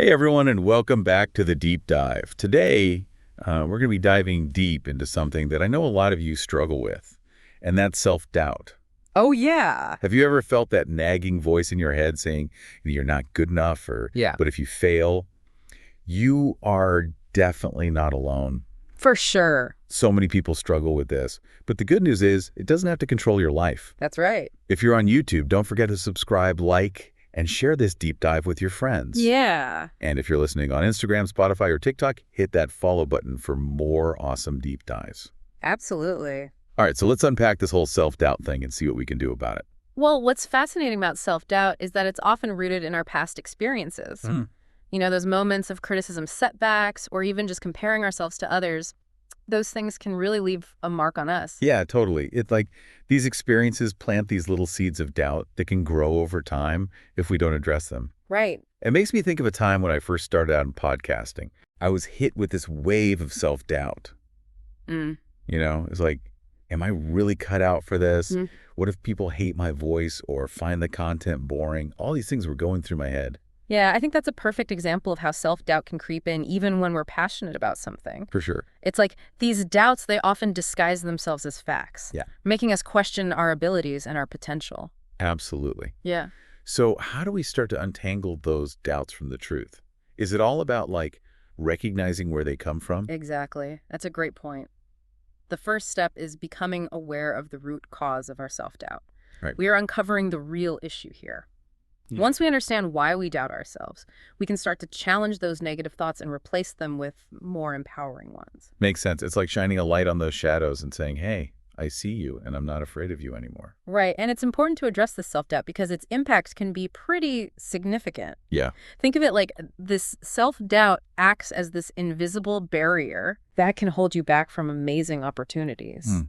Hey everyone, and welcome back to the Deep Dive. Today, we're going to be diving deep into something that I know a lot of you struggle with, and that's self-doubt. Oh, yeah. Have you ever felt that nagging voice in your head saying you're not good enough, or Yeah. but if you fail, you are definitely not alone. For sure. So many people struggle with this, but the good news is it doesn't have to control your life. That's right. If you're on YouTube, don't forget to subscribe, like, and share this deep dive with your friends. Yeah. And if you're listening on Instagram, Spotify, or TikTok, hit that follow button for more awesome deep dives. Absolutely. All right, so let's unpack this whole self-doubt thing and see what we can do about it. Well, what's fascinating about self-doubt is that it's often rooted in our past experiences. You know, those moments of criticism, setbacks, or even just comparing ourselves to others. Those things can really leave a mark on us. Yeah, totally. It's like these experiences plant these little seeds of doubt that can grow over time if we don't address them. Right. It makes me think of a time when I first started out in podcasting. I was hit with this wave of self-doubt. You know, it's like, am I really cut out for this? What if people hate my voice or find the content boring? All these things were going through my head. Yeah, I think that's a perfect example of how self-doubt can creep in even when we're passionate about something. For sure. It's like these doubts, they often disguise themselves as facts, making us question our abilities and our potential. Absolutely. Yeah. So how do we start to untangle those doubts from the truth? Is it all about recognizing where they come from? Exactly. That's a great point. The first step is becoming aware of the root cause of our self-doubt. Right. We are uncovering the real issue here. Once we understand why we doubt ourselves, we can start to challenge those negative thoughts and replace them with more empowering ones. Makes sense. It's like shining a light on those shadows and saying, hey, I see you and I'm not afraid of you anymore. Right. And it's important to address this self-doubt because its impact can be pretty significant. Yeah. Think of it like this self-doubt acts as this invisible barrier that can hold you back from amazing opportunities.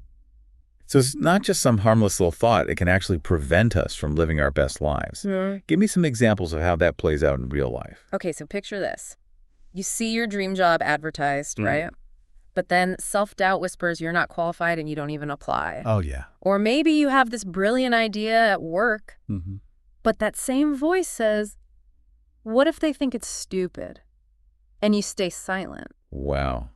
So it's not just some harmless little thought. It can actually prevent us from living our best lives. Give me some examples of how that plays out in real life. Okay, so picture this. You see your dream job advertised, right? But then self-doubt whispers you're not qualified and you don't even apply. Oh, yeah. Or maybe you have this brilliant idea at work, but that same voice says, what if they think it's stupid? And you stay silent. Wow.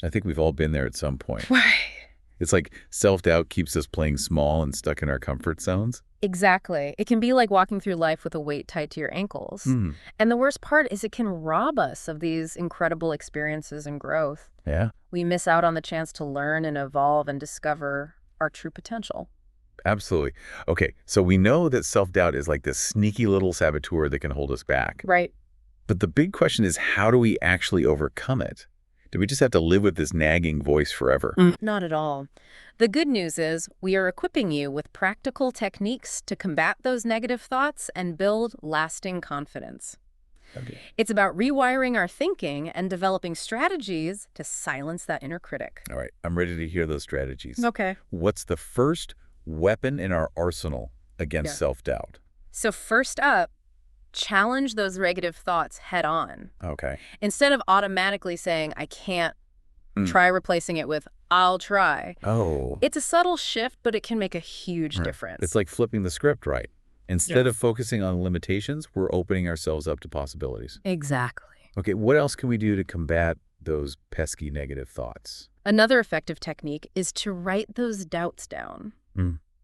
I think we've all been there at some point. Right. It's like self-doubt keeps us playing small and stuck in our comfort zones. Exactly. It can be like walking through life with a weight tied to your ankles. And the worst part is it can rob us of these incredible experiences and growth. Yeah. We miss out on the chance to learn and evolve and discover our true potential. Absolutely. Okay, so we know that self-doubt is like this sneaky little saboteur that can hold us back. Right. But the big question is, how do we actually overcome it? Do we just have to live with this nagging voice forever? Not at all. The good news is we are equipping you with practical techniques to combat those negative thoughts and build lasting confidence. Okay. It's about rewiring our thinking and developing strategies to silence that inner critic. All right, I'm ready to hear those strategies. Okay. What's the first weapon in our arsenal against self-doubt? So first up, challenge those negative thoughts head on. Okay. Instead of automatically saying, I can't, try replacing it with, I'll try. Oh. It's a subtle shift, but it can make a huge difference. It's like flipping the script, right? Instead of focusing on limitations, we're opening ourselves up to possibilities. Exactly. Okay, what else can we do to combat those pesky negative thoughts? Another effective technique is to write those doubts down.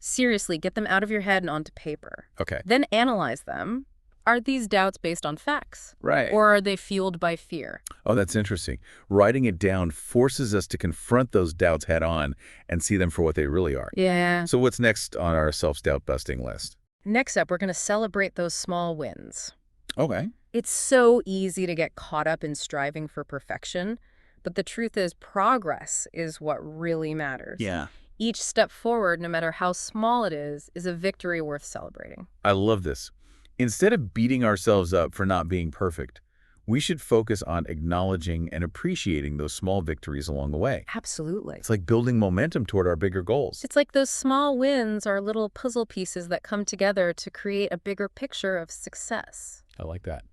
Seriously, get them out of your head and onto paper. Okay. Then analyze them. Are these doubts based on facts? Right. Or are they fueled by fear? Oh, that's interesting. Writing it down forces us to confront those doubts head on and see them for what they really are. Yeah. So what's next on our self-doubt busting list? Next up, we're going to celebrate those small wins. Okay. It's so easy to get caught up in striving for perfection, but the truth is progress is what really matters. Yeah. Each step forward, no matter how small it is a victory worth celebrating. I love this. Instead of beating ourselves up for not being perfect, we should focus on acknowledging and appreciating those small victories along the way. Absolutely. It's like building momentum toward our bigger goals. It's like those small wins are little puzzle pieces that come together to create a bigger picture of success. I like that.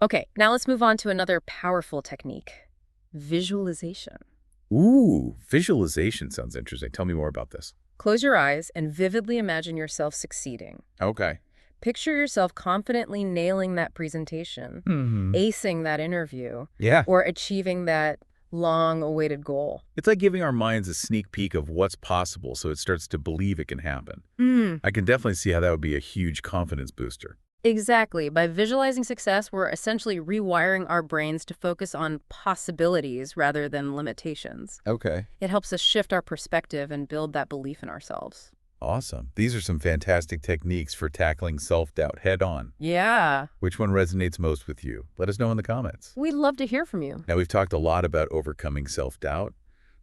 Okay, now let's move on to another powerful technique, visualization. Ooh, visualization sounds interesting. Tell me more about this. Close your eyes and vividly imagine yourself succeeding. Okay. Picture yourself confidently nailing that presentation, acing that interview, or achieving that long-awaited goal. It's like giving our minds a sneak peek of what's possible so it starts to believe it can happen. I can definitely see how that would be a huge confidence booster. Exactly. By visualizing success, we're essentially rewiring our brains to focus on possibilities rather than limitations. Okay. It helps us shift our perspective and build that belief in ourselves. Awesome. These are some fantastic techniques for tackling self-doubt head-on. Yeah. Which one resonates most with you? Let us know in the comments. We'd love to hear from you. Now, we've talked a lot about overcoming self-doubt,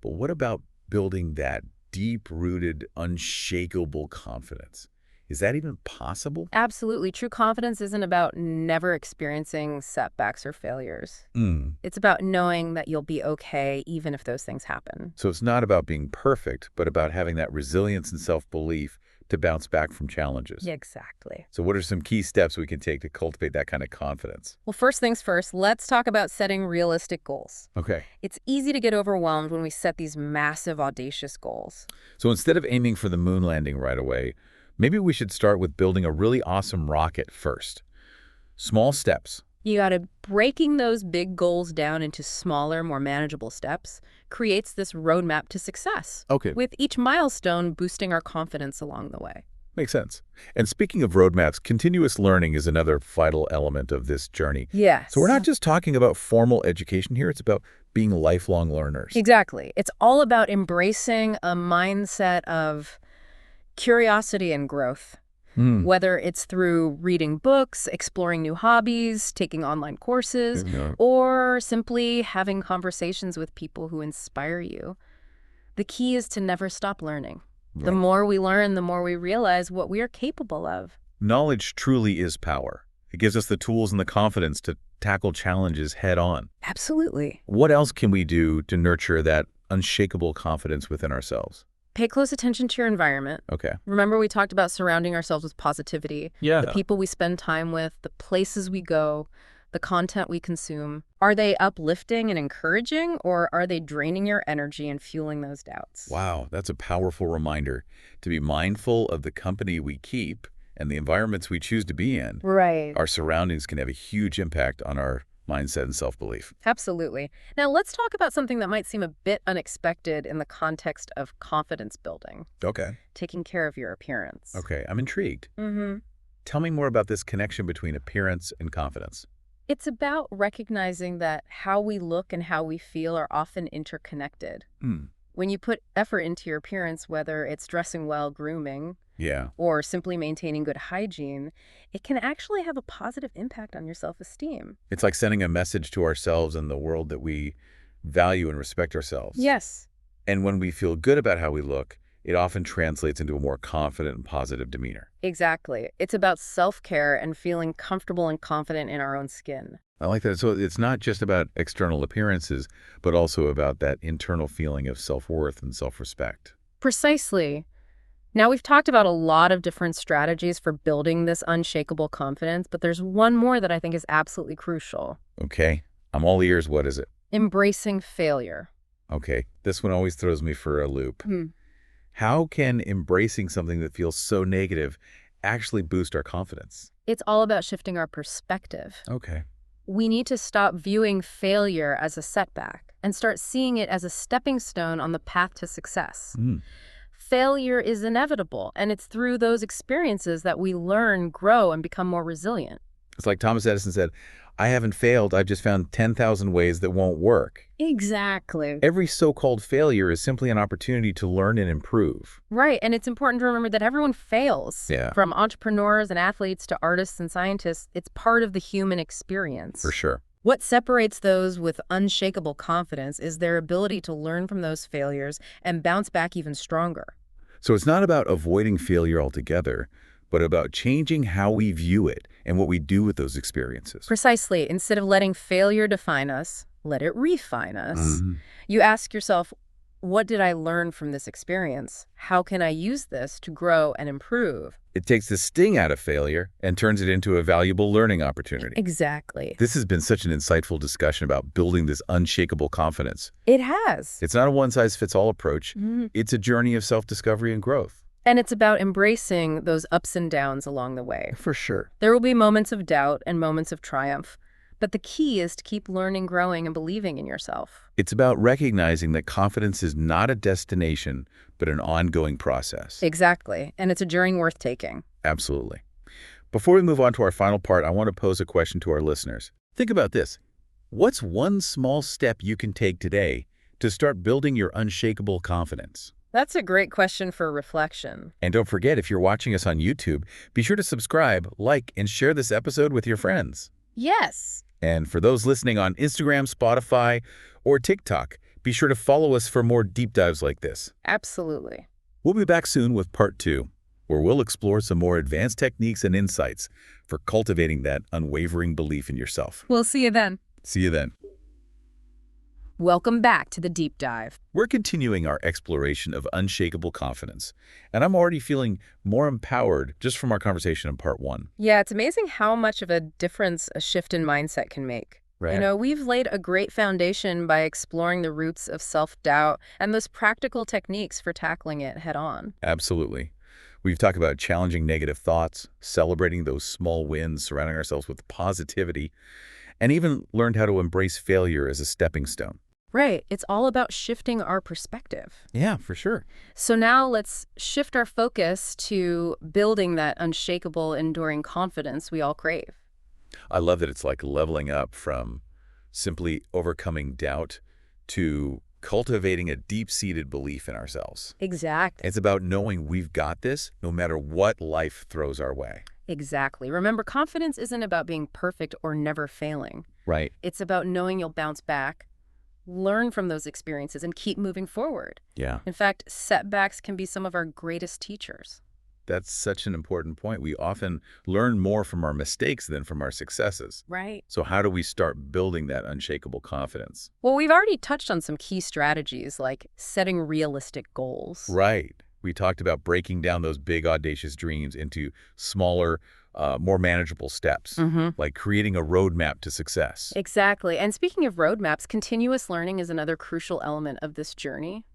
but what about building that deep-rooted, unshakable confidence? Is that even possible? Absolutely. True confidence isn't about never experiencing setbacks or failures. It's about knowing that you'll be okay even if those things happen. So it's not about being perfect, but about having that resilience and self-belief to bounce back from challenges. Exactly. So what are some key steps we can take to cultivate that kind of confidence? Well, first things first, let's talk about setting realistic goals. Okay. It's easy to get overwhelmed when we set these massive, audacious goals. So instead of aiming for the moon landing right away, maybe we should start with building a really awesome rocket first. Small steps. You got to breaking those big goals down into smaller, more manageable steps creates this roadmap to success. Okay. With each milestone boosting our confidence along the way. Makes sense. And speaking of roadmaps, continuous learning is another vital element of this journey. Yes. So we're not just talking about formal education here, it's about being lifelong learners. Exactly. It's all about embracing a mindset of curiosity and growth, whether it's through reading books, exploring new hobbies, taking online courses, or simply having conversations with people who inspire you. The key is to never stop learning. Right. The more we learn, the more we realize what we are capable of. Knowledge truly is power. It gives us the tools and the confidence to tackle challenges head on. Absolutely. What else can we do to nurture that unshakable confidence within ourselves? Pay close attention to your environment. Okay. Remember we talked about surrounding ourselves with positivity. Yeah. The people we spend time with, the places we go, the content we consume. Are they uplifting and encouraging, or are they draining your energy and fueling those doubts? Wow, that's a powerful reminder to be mindful of the company we keep and the environments we choose to be in. Right. Our surroundings can have a huge impact on our mindset and self-belief. Absolutely. Now let's talk about something that might seem a bit unexpected in the context of confidence building. Okay. Taking care of your appearance. Okay, I'm intrigued. Tell me more about this connection between appearance and confidence. It's about recognizing that how we look and how we feel are often interconnected. When you put effort into your appearance, whether it's dressing well, grooming, or simply maintaining good hygiene, it can actually have a positive impact on your self-esteem. It's like sending a message to ourselves and the world that we value and respect ourselves. Yes. And when we feel good about how we look, it often translates into a more confident and positive demeanor. Exactly. It's about self-care and feeling comfortable and confident in our own skin. I like that. So it's not just about external appearances, but also about that internal feeling of self-worth and self-respect. Precisely. Now, we've talked about a lot of different strategies for building this unshakable confidence, but there's one more that I think is absolutely crucial. Okay. I'm all ears. What is it? Embracing failure. Okay. This one always throws me for a loop. How can embracing something that feels so negative actually boost our confidence? It's all about shifting our perspective. Okay. We need to stop viewing failure as a setback and start seeing it as a stepping stone on the path to success. Failure is inevitable, and it's through those experiences that we learn, grow, and become more resilient. It's like Thomas Edison said, I haven't failed, I've just found 10,000 ways that won't work. Exactly. Every so-called failure is simply an opportunity to learn and improve. Right, and it's important to remember that everyone fails. Yeah. From entrepreneurs and athletes to artists and scientists, it's part of the human experience. For sure. What separates those with unshakable confidence is their ability to learn from those failures and bounce back even stronger. So it's not about avoiding failure altogether, but about changing how we view it and what we do with those experiences. Precisely. Instead of letting failure define us, let it refine us. You ask yourself, what did I learn from this experience? How can I use this to grow and improve? It takes the sting out of failure and turns it into a valuable learning opportunity. Exactly. This has been such an insightful discussion about building this unshakable confidence. It has. It's not a one-size-fits-all approach. It's a journey of self-discovery and growth. And it's about embracing those ups and downs along the way. For sure. There will be moments of doubt and moments of triumph, but the key is to keep learning, growing, and believing in yourself. It's about recognizing that confidence is not a destination, but an ongoing process. Exactly, and it's a journey worth taking. Absolutely. Before we move on to our final part, I want to pose a question to our listeners. Think about this. What's one small step you can take today to start building your unshakable confidence? That's a great question for reflection. And don't forget, if you're watching us on YouTube, be sure to subscribe, like, and share this episode with your friends. Yes. And for those listening on Instagram, Spotify, or TikTok, be sure to follow us for more deep dives like this. Absolutely. We'll be back soon with part 2, where we'll explore some more advanced techniques and insights for cultivating that unwavering belief in yourself. We'll see you then. See you then. Welcome back to the deep dive. We're continuing our exploration of unshakable confidence, and I'm already feeling more empowered just from our conversation in part 1. Yeah, it's amazing how much of a difference a shift in mindset can make. Right. You know, we've laid a great foundation by exploring the roots of self-doubt and those practical techniques for tackling it head on. Absolutely. We've talked about challenging negative thoughts, celebrating those small wins, surrounding ourselves with positivity, and even learned how to embrace failure as a stepping stone. Right. It's all about shifting our perspective. Yeah, for sure. So now let's shift our focus to building that unshakable, enduring confidence we all crave. I love that it's like leveling up from simply overcoming doubt to cultivating a deep-seated belief in ourselves. Exactly. It's about knowing we've got this no matter what life throws our way. Exactly. Remember, confidence isn't about being perfect or never failing. Right. It's about knowing you'll bounce back, learn from those experiences, and keep moving forward. Yeah. In fact, setbacks can be some of our greatest teachers. That's such an important point. We often learn more from our mistakes than from our successes. Right. So how do we start building that unshakable confidence? Well, we've already touched on some key strategies like setting realistic goals. Right. We talked about breaking down those big, audacious dreams into smaller, more manageable steps, like creating a roadmap to success. Exactly. And speaking of roadmaps, continuous learning is another crucial element of this journey.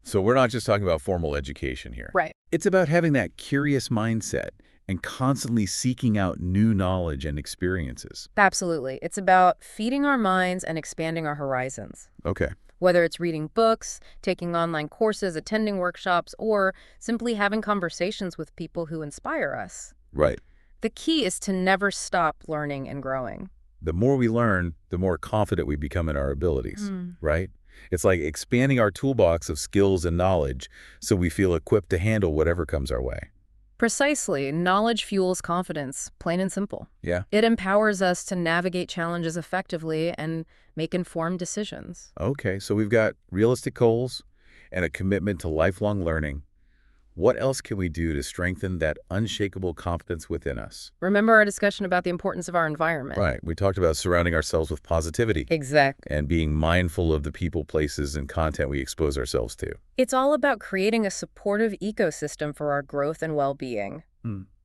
So we're not just talking about formal education here. Right. It's about having that curious mindset and constantly seeking out new knowledge and experiences. Absolutely. It's about feeding our minds and expanding our horizons. Okay. Whether it's reading books, taking online courses, attending workshops, or simply having conversations with people who inspire us. Right. The key is to never stop learning and growing. The more we learn, the more confident we become in our abilities, right? It's like expanding our toolbox of skills and knowledge so we feel equipped to handle whatever comes our way. Precisely. Knowledge fuels confidence, plain and simple. Yeah. It empowers us to navigate challenges effectively and make informed decisions. Okay, so we've got realistic goals and a commitment to lifelong learning. What else can we do to strengthen that unshakable confidence within us? Remember our discussion about the importance of our environment. Right. We talked about surrounding ourselves with positivity. Exactly. And being mindful of the people, places, and content we expose ourselves to. It's all about creating a supportive ecosystem for our growth and well-being.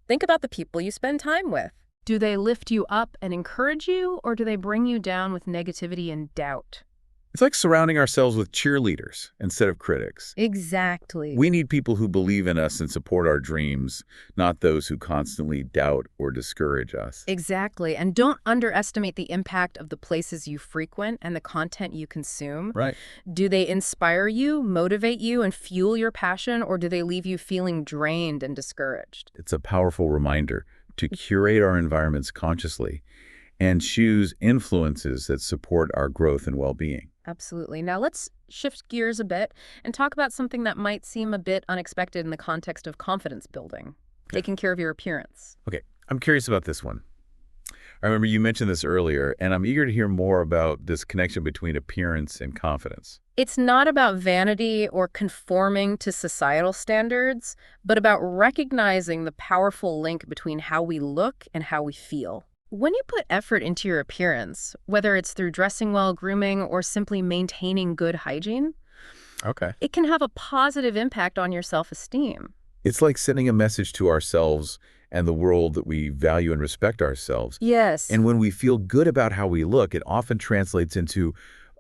Think about the people you spend time with. Do they lift you up and encourage you, or do they bring you down with negativity and doubt? It's like surrounding ourselves with cheerleaders instead of critics. Exactly. We need people who believe in us and support our dreams, not those who constantly doubt or discourage us. Exactly. And don't underestimate the impact of the places you frequent and the content you consume. Right. Do they inspire you, motivate you, and fuel your passion, or do they leave you feeling drained and discouraged? It's a powerful reminder to curate our environments consciously and choose influences that support our growth and well-being. Absolutely. Now let's shift gears a bit and talk about something that might seem a bit unexpected in the context of confidence building, taking care of your appearance. Okay, I'm curious about this one. I remember you mentioned this earlier, and I'm eager to hear more about this connection between appearance and confidence. It's not about vanity or conforming to societal standards, but about recognizing the powerful link between how we look and how we feel. When you put effort into your appearance, whether it's through dressing well, grooming, or simply maintaining good hygiene, it can have a positive impact on your self-esteem. It's like sending a message to ourselves and the world that we value and respect ourselves. Yes. And when we feel good about how we look, it often translates into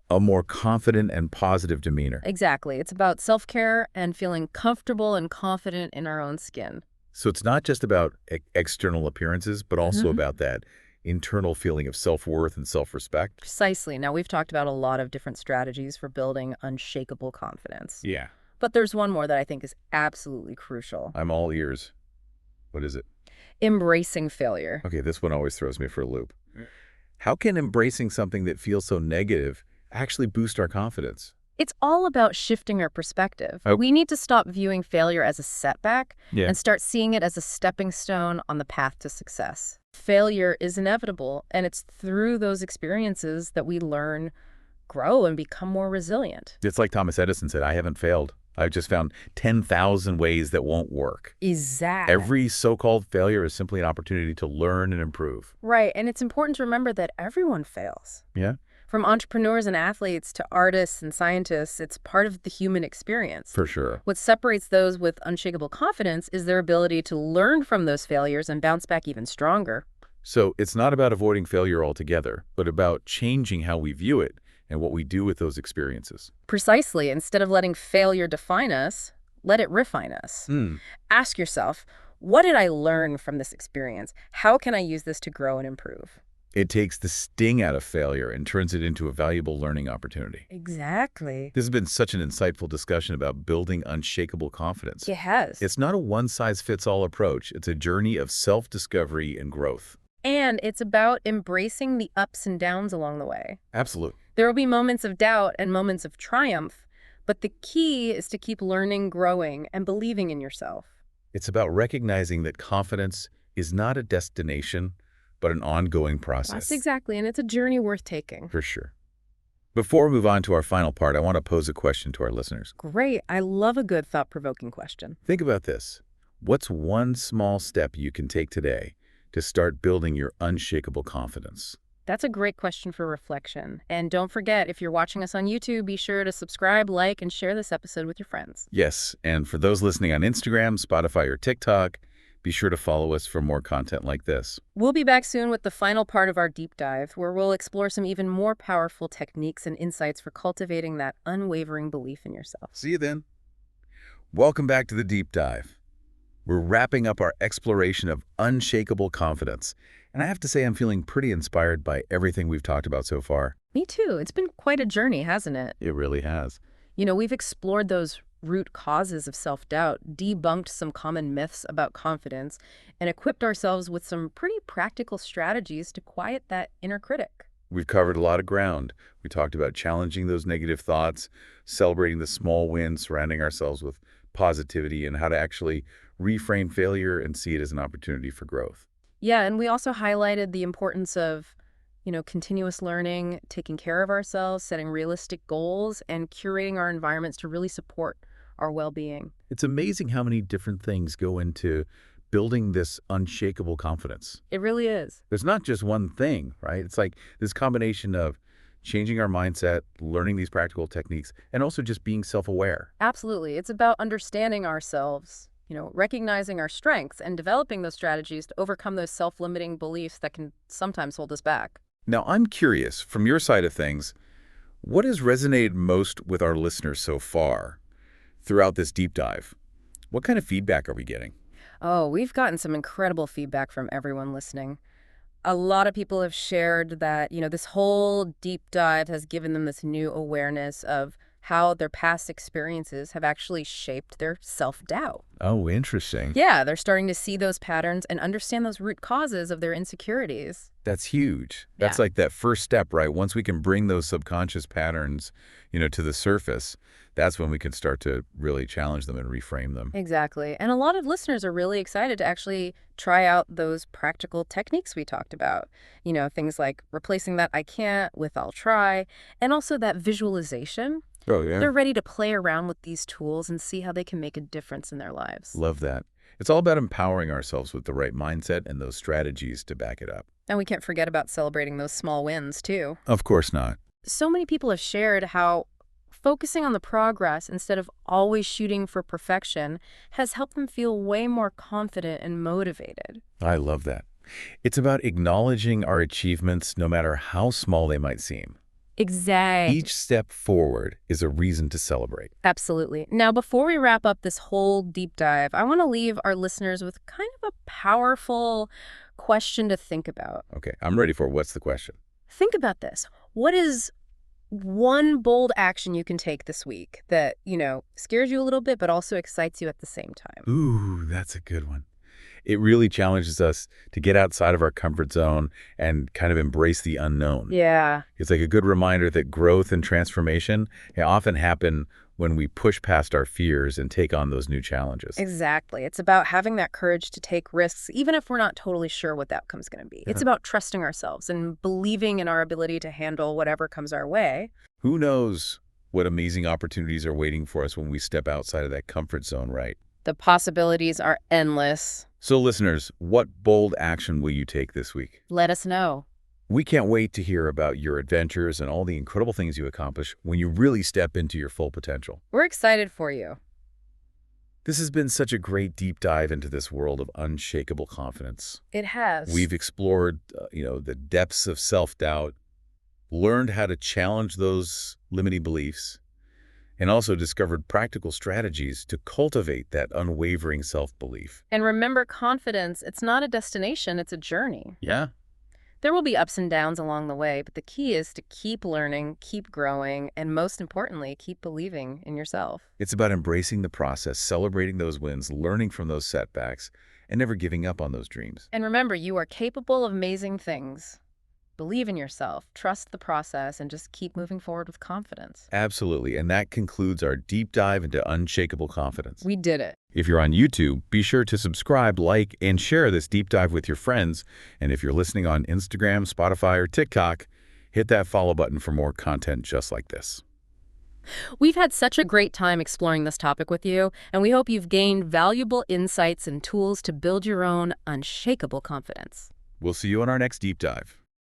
A more confident and positive demeanor. Exactly. It's about self-care and feeling comfortable and confident in our own skin. So it's not just about external appearances, but also about that internal feeling of self-worth and self-respect. Precisely. Now, we've talked about a lot of different strategies for building unshakable confidence. Yeah. But there's one more that I think is absolutely crucial. I'm all ears. What is it? Embracing failure. Okay, this one always throws me for a loop. How can embracing something that feels so negative actually boost our confidence? It's all about shifting our perspective. Oh. We need to stop viewing failure as a setback Yeah. and start seeing it as a stepping stone on the path to success. Failure is inevitable, and it's through those experiences that we learn, grow, and become more resilient. It's like Thomas Edison said, I haven't failed. I've just found 10,000 ways that won't work. Exactly. Every so-called failure is simply an opportunity to learn and improve. Right, and it's important to remember that everyone fails. Yeah? From entrepreneurs and athletes to artists and scientists, it's part of the human experience. For sure. What separates those with unshakable confidence is their ability to learn from those failures and bounce back even stronger. So it's not about avoiding failure altogether, but about changing how we view it and what we do with those experiences. Precisely. Instead of letting failure define us, let it refine us. Ask yourself, what did I learn from this experience? How can I use this to grow and improve? It takes the sting out of failure and turns it into a valuable learning opportunity. Exactly. This has been such an insightful discussion about building unshakable confidence. It has. It's not a one-size-fits-all approach. It's a journey of self-discovery and growth. And it's about embracing the ups and downs along the way. Absolutely. There will be moments of doubt and moments of triumph, but the key is to keep learning, growing, and believing in yourself. It's about recognizing that confidence is not a destination, but an ongoing process. That's exactly, and it's a journey worth taking. For sure. Before we move on to our final part, I want to pose a question to our listeners. Great. I love a good thought-provoking question. Think about this. What's one small step you can take today to start building your unshakable confidence? That's a great question for reflection. And don't forget, if you're watching us on YouTube, be sure to subscribe, like, and share this episode with your friends. Yes, and for those listening on Instagram, Spotify, or TikTok, be sure to follow us for more content like this. We'll be back soon with the final part of our deep dive, where we'll explore some even more powerful techniques and insights for cultivating that unwavering belief in yourself. See you then. Welcome back to the deep dive. We're wrapping up our exploration of unshakable confidence. And I have to say I'm feeling pretty inspired by everything we've talked about so far. Me too. It's been quite a journey, hasn't it? It really has. You know, we've explored those root causes of self-doubt, debunked some common myths about confidence, and equipped ourselves with some pretty practical strategies to quiet that inner critic. We've covered a lot of ground. We talked about challenging those negative thoughts, celebrating the small wins, surrounding ourselves with positivity, and how to actually reframe failure and see it as an opportunity for growth. Yeah, and we also highlighted the importance of, continuous learning, taking care of ourselves, setting realistic goals, and curating our environments to really support our well-being. It's amazing how many different things go into building this unshakable confidence. It really is. There's not just one thing, right? It's like this combination of changing our mindset, learning these practical techniques, and also just being self-aware. Absolutely. It's about understanding ourselves, recognizing our strengths and developing those strategies to overcome those self-limiting beliefs that can sometimes hold us back. Now, I'm curious, from your side of things, what has resonated most with our listeners so far throughout this deep dive? What kind of feedback are we getting? Oh, we've gotten some incredible feedback from everyone listening. A lot of people have shared that, this whole deep dive has given them this new awareness of how their past experiences have actually shaped their self-doubt. Oh, interesting. Yeah, they're starting to see those patterns and understand those root causes of their insecurities. That's huge. That's Yeah. like that first step, right? Once we can bring those subconscious patterns, to the surface, that's when we can start to really challenge them and reframe them. Exactly. And a lot of listeners are really excited to actually try out those practical techniques we talked about. Things like replacing that I can't with I'll try, and also that visualization. Oh, yeah. They're ready to play around with these tools and see how they can make a difference in their lives. Love that. It's all about empowering ourselves with the right mindset and those strategies to back it up. And we can't forget about celebrating those small wins, too. Of course not. So many people have shared how focusing on the progress instead of always shooting for perfection has helped them feel way more confident and motivated. I love that. It's about acknowledging our achievements no matter how small they might seem. Exactly. Each step forward is a reason to celebrate. Absolutely. Now, before we wrap up this whole deep dive, I want to leave our listeners with kind of a powerful question to think about. Okay, I'm ready for it. What's the question? Think about this. What is one bold action you can take this week that, scares you a little bit, but also excites you at the same time? Ooh, that's a good one. It really challenges us to get outside of our comfort zone and kind of embrace the unknown. Yeah. It's like a good reminder that growth and transformation often happen when we push past our fears and take on those new challenges. Exactly. It's about having that courage to take risks, even if we're not totally sure what the outcome's going to be. It's about trusting ourselves and believing in our ability to handle whatever comes our way. Who knows what amazing opportunities are waiting for us when we step outside of that comfort zone, right? The possibilities are endless. So listeners, what bold action will you take this week? Let us know. We can't wait to hear about your adventures and all the incredible things you accomplish when you really step into your full potential. We're excited for you. This has been such a great deep dive into this world of unshakable confidence. It has. We've explored, the depths of self-doubt, learned how to challenge those limiting beliefs, and also discovered practical strategies to cultivate that unwavering self-belief. And remember, confidence, it's not a destination, it's a journey. Yeah. There will be ups and downs along the way, but the key is to keep learning, keep growing, and most importantly, keep believing in yourself. It's about embracing the process, celebrating those wins, learning from those setbacks, and never giving up on those dreams. And remember, you are capable of amazing things. Believe in yourself, trust the process, and just keep moving forward with confidence. Absolutely. And that concludes our deep dive into unshakable confidence. We did it. If you're on YouTube, be sure to subscribe, like, and share this deep dive with your friends. And if you're listening on Instagram, Spotify, or TikTok, hit that follow button for more content just like this. We've had such a great time exploring this topic with you, and we hope you've gained valuable insights and tools to build your own unshakable confidence. We'll see you on our next deep dive.